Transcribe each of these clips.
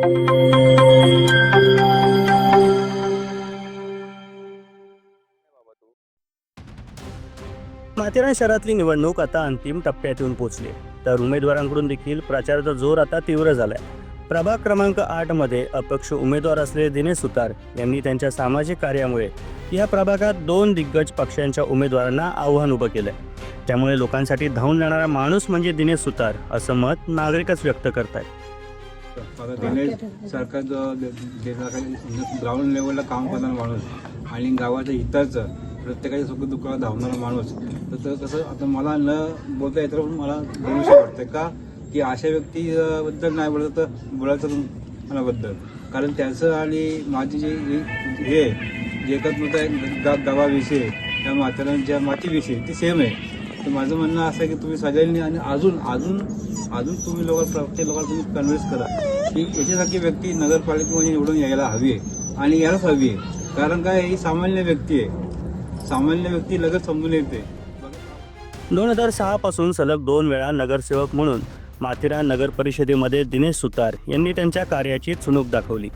माथेरान शहरातली निवडणूक आता अंतिम टप्प्यात येऊन पोहोचली, तर उमेदवारांकडून देखील प्रचाराचा जोर आता तीव्र झालाय. प्रभाग क्रमांक 8 मध्ये अपक्ष उमेदवार असलेले दिनेश सुतार यांनी त्यांच्या सामाजिक कार्यामुळे या प्रभागात 2 दिग्गज पक्षांच्या उमेदवारांना आव्हान उभं केलंय. त्यामुळे लोकांसाठी धावून जाणारा माणूस म्हणजे दिनेश सुतार असं मत नागरिकच व्यक्त करतायत. आता दिनेश सारखा ग्राउंड लेवलला काम करणारा माणूस आणि गावाच्या हिताचं प्रत्येकाच्या सुख दुःखाला धावणारा माणूस, तर कसं आता मला न बोलता येतं पण मला बोलूशी वाटतं का की अशा व्यक्तीबद्दल नाही बोलत तर बोलायचं मनाबद्दल, कारण त्याचं आणि माझी जे हे जे एकात्मता आहे गावाविषयी त्या माथेरानच्या मातीविषयी ती सेम आहे. तर माझं म्हणणं असं आहे की तुम्ही सगळ्यांनी आणि अजून अजून अजून तुम्ही प्रत्येक लोकांना तुम्ही कन्व्हिन्स करा की याच्यासारखी व्यक्ती नगरपालिकेमध्ये निवडून यायला हवी आहे आणि यायलाच हवी आहे. कारण काय ही सामान्य व्यक्ती आहे, सामान्य व्यक्ती लगेच समजून येते. 2006 पासून सलग 2 वेळा नगरसेवक म्हणून माथेरान नगर परिषदेमध्ये दिनेश सुतार यांनी त्यांच्या कार्याची चुणूक दाखवली.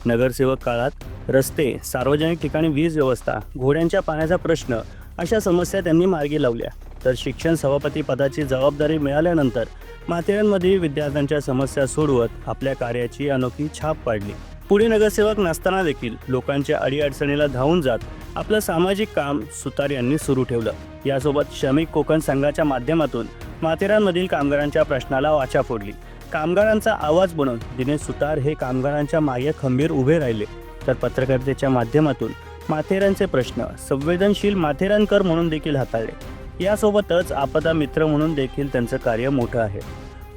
नगरसेवक काळात रस्ते, सार्वजनिक ठिकाणी वीज व्यवस्था, घोड्यांच्या पाण्याचा प्रश्न अशा समस्या त्यांनी मार्गी लावल्या. तर शिक्षण सभापती पदाची जबाबदारी मिळाल्यानंतर माथेरानमधील विद्यार्थ्यांच्या समस्या सोडवत आपल्या कार्याची अनोखी छाप पाडली. पुढे नगरसेवक नसताना देखील लोकांच्या अडीअडचणीला धावून जात आपलं सामाजिक काम सुतार यांनी सुरू ठेवलं. यासोबत श्रमिक कोकण संघाच्या माध्यमातून माथेरानमधील कामगारांच्या प्रश्नाला वाचा फोडली. कामगारांचा आवाज बनून दिनेश सुतार हे कामगारांच्या मागे खंबीर उभे राहिले. तर पत्रकारितेच्या माध्यमातून माथेरानचे प्रश्न संवेदनशील माथेरानकर म्हणून देखील हाताळले. यासोबतच आपदा मित्र म्हणून देखील त्यांचं कार्य मोठं आहे.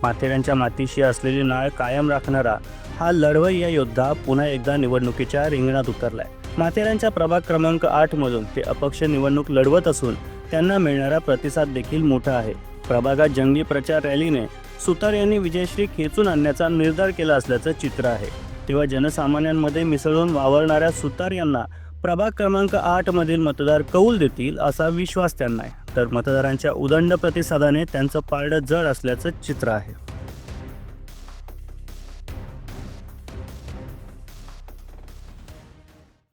माथेरानच्या मातीशी असलेली नाळ कायम राखणारा हा लढवय्या योद्धा पुन्हा एकदा निवडणुकीच्या रिंगणात उतरलाय. माथेरानच्या प्रभाग क्रमांक 8 मधून ते अपक्ष निवडणूक लढवत असून त्यांना मिळणारा प्रतिसाद देखील मोठा आहे. प्रभागात जंगी प्रचार रॅलीने सुतार यांनी विजयश्री खेचून आणण्याचा निर्धार केला असल्याचं चित्र आहे. तेव्हा जनसामान्यांमध्ये मिसळून वावरणाऱ्या सुतार यांना प्रभाग क्रमांक 8 मधील मतदार कौल देतील असा विश्वास त्यांना आहे. तर मतदारांच्या उदंड प्रतिसादाने त्यांचं पारडं जड असल्याचं चित्र आहे.